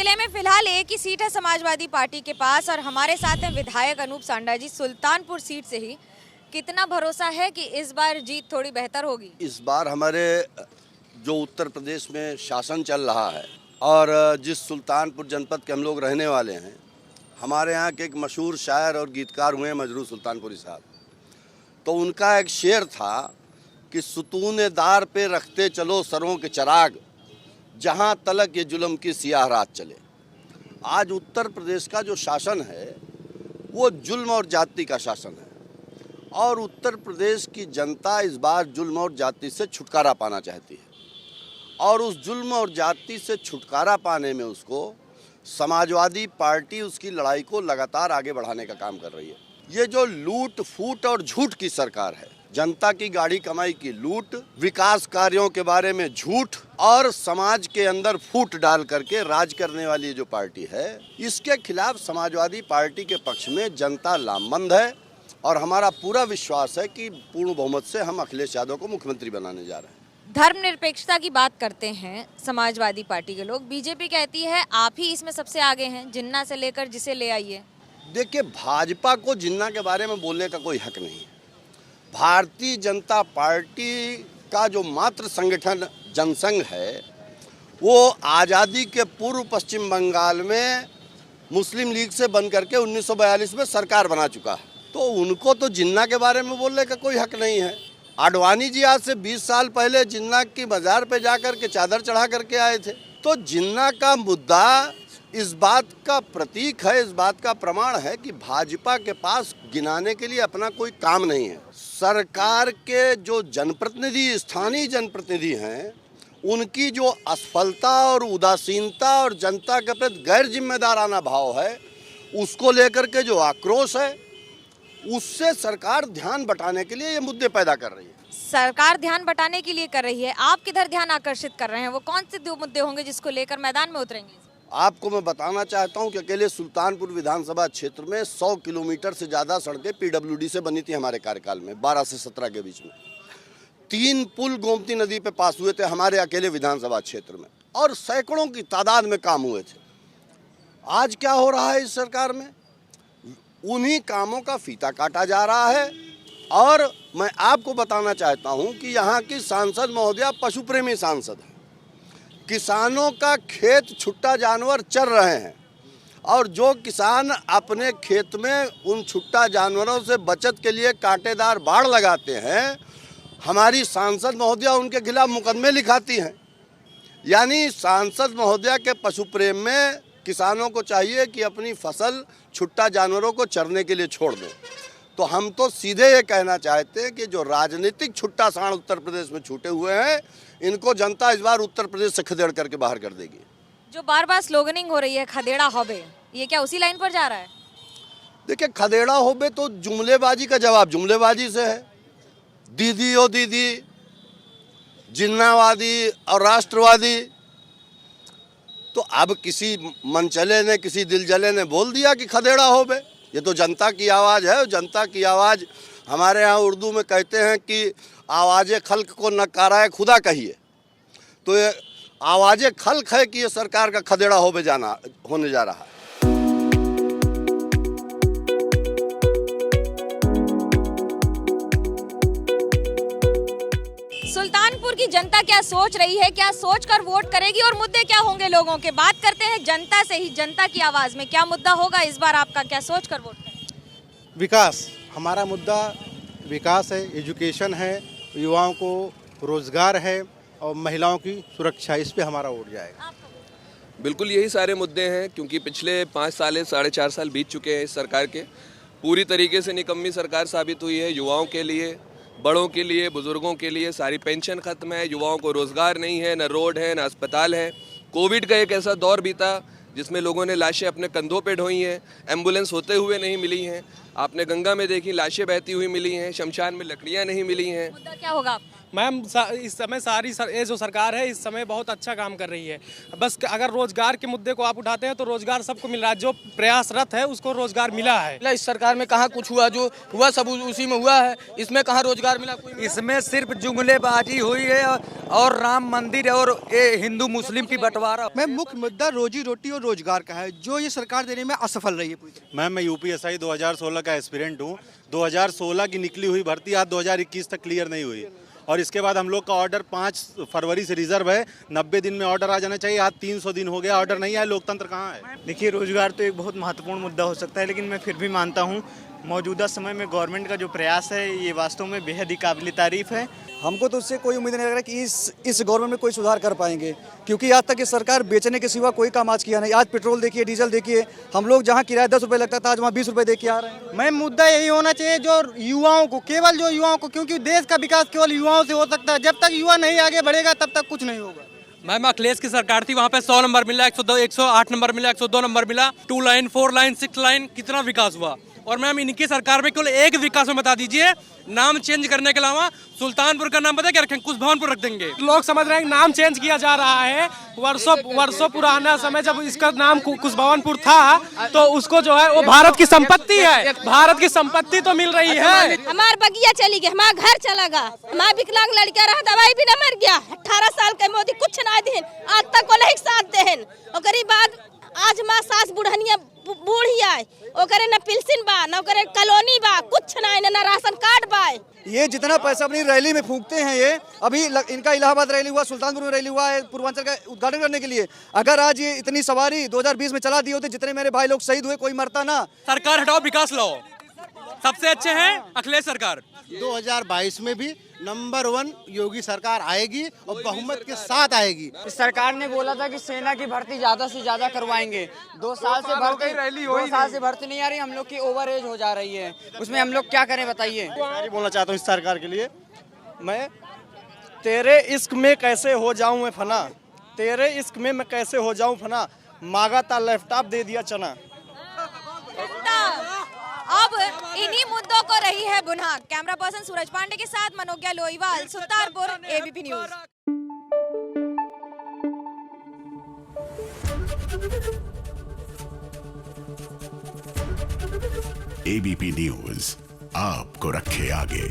जिले में फिलहाल एक ही सीट है समाजवादी पार्टी के पास और हमारे साथ हैं विधायक अनूप सांडा जी सुल्तानपुर सीट से ही। कितना भरोसा है कि इस बार जीत थोड़ी बेहतर होगी? इस बार हमारे जो उत्तर प्रदेश में शासन चल रहा है और जिस सुल्तानपुर जनपद के हम लोग रहने वाले हैं, हमारे यहाँ के एक मशहूर शायर और गीतकार हुए हैं मजरूह सुल्तानपुरी साहब। तो उनका एक शेर था कि सुतून दार पे रखते चलो सरों के चराग, जहाँ तलक ये जुल्म की सियाह रात चले। आज उत्तर प्रदेश का जो शासन है वो जुल्म और जाति का शासन है और उत्तर प्रदेश की जनता इस बार जुल्म और जाति से छुटकारा पाना चाहती है और उस जुल्म और जाति से छुटकारा पाने में उसको समाजवादी पार्टी उसकी लड़ाई को लगातार आगे बढ़ाने का काम कर रही है। ये जो लूट फूट और झूठ की सरकार है, जनता की गाड़ी कमाई की लूट, विकास कार्यों के बारे में झूठ और समाज के अंदर फूट डाल करके राज करने वाली जो पार्टी है, इसके खिलाफ समाजवादी पार्टी के पक्ष में जनता लामबंद है और हमारा पूरा विश्वास है कि पूर्ण बहुमत से हम अखिलेश यादव को मुख्यमंत्री बनाने जा रहे हैं। धर्मनिरपेक्षता की बात करते हैं समाजवादी पार्टी के लोग। बीजेपी कहती है आप ही इसमें सबसे आगे हैं, जिन्ना से लेकर जिसे ले आइए। देखिए, भाजपा को जिन्ना के बारे में बोलने का कोई हक नहीं है। भारतीय जनता पार्टी का जो मात्र संगठन जनसंघ है वो आज़ादी के पूर्व पश्चिम बंगाल में मुस्लिम लीग से बन करके 1942 में सरकार बना चुका है। तो उनको तो जिन्ना के बारे में बोलने का कोई हक नहीं है। आडवाणी जी आज से 20 साल पहले जिन्ना की बाजार पे जाकर के चादर चढ़ा करके आए थे। तो जिन्ना का मुद्दा इस बात का प्रतीक है, इस बात का प्रमाण है कि भाजपा के पास गिनाने के लिए अपना कोई काम नहीं है। सरकार के जो जनप्रतिनिधि, स्थानीय जनप्रतिनिधि हैं, उनकी जो असफलता और उदासीनता और जनता के प्रति गैर जिम्मेदाराना भाव है, उसको लेकर के जो आक्रोश है, उससे सरकार ध्यान बटाने के लिए ये मुद्दे पैदा कर रही है। सरकार ध्यान बटाने के लिए कर रही है, आप किधर ध्यान आकर्षित कर रहे हैं? वो कौन से दो मुद्दे होंगे जिसको लेकर मैदान में उतरेंगे? आपको मैं बताना चाहता हूं कि अकेले सुल्तानपुर विधानसभा क्षेत्र में 100 किलोमीटर से ज़्यादा सड़कें पीडब्ल्यूडी से बनी थी हमारे कार्यकाल में, 12 से 17 के बीच में। 3 पुल गोमती नदी पे पास हुए थे हमारे अकेले विधानसभा क्षेत्र में और सैकड़ों की तादाद में काम हुए थे। आज क्या हो रहा है इस सरकार में? उन्हीं कामों का फीता काटा जा रहा है। और मैं आपको बताना चाहता हूं कि यहाँ की सांसद महोदया पशु प्रेमी सांसद है। किसानों का खेत छुट्टा जानवर चर रहे हैं और जो किसान अपने खेत में उन छुट्टा जानवरों से बचत के लिए कांटेदार बाड़ लगाते हैं, हमारी सांसद महोदया उनके खिलाफ मुकदमे लिखाती हैं। यानी सांसद महोदया के पशु प्रेम में किसानों को चाहिए कि अपनी फसल छुट्टा जानवरों को चरने के लिए छोड़ दें। तो हम तो सीधे ये कहना चाहते हैं कि जो राजनीतिक छुट्टा सांड उत्तर प्रदेश में छूटे हुए हैं, इनको जनता इस बार उत्तर प्रदेश से खदेड़ करके बाहर कर देगी। जो बार बार स्लोगनिंग हो रही है खदेड़ा होबे, ये क्या उसी लाइन पर जा रहा है? देखिए, खदेड़ा होबे तो जुमलेबाजी का जवाब जुमलेबाजी से है। दीदी ओ दीदी, जिन्नावादी और राष्ट्रवादी। तो अब किसी मनचले ने, किसी दिलजले ने बोल दिया कि खदेड़ा होबे। ये तो जनता की आवाज़ है और जनता की आवाज़, हमारे यहाँ उर्दू में कहते हैं कि आवाज़े खल्क को नकाराए खुदा कहिए। तो ये आवाज़े खल्क है कि ये सरकार का खदेड़ा होने जा रहा है। सुल्तानपुर की जनता क्या सोच रही है, क्या सोचकर वोट करेगी और मुद्दे क्या होंगे लोगों के? बात करते हैं जनता से ही, जनता की आवाज़ में क्या मुद्दा होगा इस बार आपका, क्या सोचकर वोट करें? विकास, हमारा मुद्दा विकास है, एजुकेशन है, युवाओं को रोजगार है और महिलाओं की सुरक्षा, इस पे हमारा वोट जाएगा। बिल्कुल यही सारे मुद्दे हैं, क्योंकि पिछले 5 साल 4.5 साल बीत चुके हैं इस सरकार के। पूरी तरीके से निकम्मी सरकार साबित हुई है। युवाओं के लिए, बड़ों के लिए, बुजुर्गों के लिए सारी पेंशन खत्म है, युवाओं को रोजगार नहीं है, न रोड है, न अस्पताल है। कोविड का एक ऐसा दौर बीता जिसमें लोगों ने लाशें अपने कंधों पे ढोई हैं, एम्बुलेंस होते हुए नहीं मिली हैं। आपने गंगा में देखी लाशें बहती हुई मिली हैं, शमशान में लकड़ियां नहीं मिली हैं। मुद्दा क्या होगा आपका? मैम इस समय ये जो सरकार है इस समय बहुत अच्छा काम कर रही है। बस अगर रोजगार के मुद्दे को आप उठाते हैं तो रोजगार सबको मिल रहा है, जो प्रयासरत है उसको रोजगार मिला है। इस सरकार में कहाँ कुछ हुआ, जो हुआ सब उसी में हुआ है, इसमें कहाँ रोजगार मिला? इसमें सिर्फ जुमलेबाजी हुई है और राम मंदिर और ये हिंदू मुस्लिम की बंटवारा। मैं मुख्य मुद्दा रोजी रोटी और रोजगार का है, जो ये सरकार देने में असफल रही है पूरी। मैम मैं यूपीएसआई 2016 का एस्पिरेंट हूँ। 2016 की निकली हुई भर्ती आज 2021 तक क्लियर नहीं हुई और इसके बाद हम लोग का ऑर्डर 5 फरवरी से रिजर्व है। 90 दिन में ऑर्डर आ जाना चाहिए। आज 300 दिन हो गया, ऑर्डर नहीं आया। लोकतंत्र कहाँ है? देखिए, रोजगार तो एक बहुत महत्वपूर्ण मुद्दा हो सकता है, लेकिन मैं फिर भी मानता हूँ मौजूदा समय में गवर्नमेंट का जो प्रयास है ये वास्तव में बेहद ही काबिल तारीफ है। हमको तो उससे कोई उम्मीद नहीं लग रहा कि इस गवर्नमेंट में कोई सुधार कर पाएंगे, क्योंकि आज तक ये सरकार बेचने के सिवा कोई काम आज किया नहीं। आज पेट्रोल देखिए, डीजल देखिए, हम लोग जहाँ किराया 10 रुपये लगता था आज वहाँ 20 रुपये दे के आ रहे हैं। मैं मुद्दा यही होना चाहिए जो युवाओं को, केवल जो युवाओं को, क्योंकि देश का विकास केवल युवाओं से हो सकता है। जब तक युवा नहीं आगे बढ़ेगा तब तक कुछ नहीं होगा। मैम अखिलेश की सरकार थी, वहाँ पे 100 नंबर मिला, 102, 108 नंबर मिला, 102 नंबर मिला, 2 लाइन 4 लाइन 6 लाइन, कितना विकास हुआ? और मैम इनकी सरकार में केवल एक विकास में बता दीजिए, नाम चेंज करने के अलावा सुल्तानपुर का नाम बता क्या रखेंगे? कुशभवनपुर रख देंगे। लोग समझ रहे हैं नाम चेंज किया जा रहा है। वर्षों पुराना समय जब इसका नाम कुशभवनपुर था तो उसको जो है वो भारत की संपत्ति है, भारत की संपत्ति तो मिल रही है। हमार बगिया चली गई, हमारा घर चला गया, हमारा विकलांग लड़का रहा दवाई भी न मर गया। 18 साल के मोदी कुछ ना देन, आज तक को नहीं साथ देन। और बाद आज माँ सास बुढ़निया बूढ़ी आए, ओकरे न पेंशन बा, न ओकरे कॉलोनी बा, कुछ ना, न राशन कार्ड बा। ये जितना पैसा अपनी रैली में फूंकते हैं, ये अभी इनका इलाहाबाद रैली हुआ, सुल्तानपुर में रैली हुआ है पूर्वांचल का उद्घाटन करने के लिए। अगर आज ये इतनी सवारी 2020 में चला दी होती, जितने मेरे भाई लोग शहीद हुए, कोई मरता ना। सरकार हटाओ, विकास लाओ। सबसे अच्छे हैं अखिलेश सरकार। 2022 में भी नंबर 1 योगी सरकार आएगी और बहुमत के साथ आएगी। इस सरकार ने बोला था कि सेना की भर्ती ज्यादा से ज्यादा करवाएंगे। 2 साल से भर्ती नहीं आ रही, हम लोग की ओवर एज हो जा रही है, उसमें हम लोग क्या करें बताइए? बोलना चाहता हूँ इस सरकार के लिए, मैं तेरे इश्क में कैसे हो जाऊँ मैं फना, तेरे इश्क में मैं कैसे हो जाऊँ फना, मांगा था लैपटॉप दे दिया चना। अब इन्हीं मुद्दों को रही है बुनहार। कैमरा पर्सन सूरज पांडे के साथ Manogya Loiwal, Sultanpur, ABP news. ABP news आपको रखे आगे।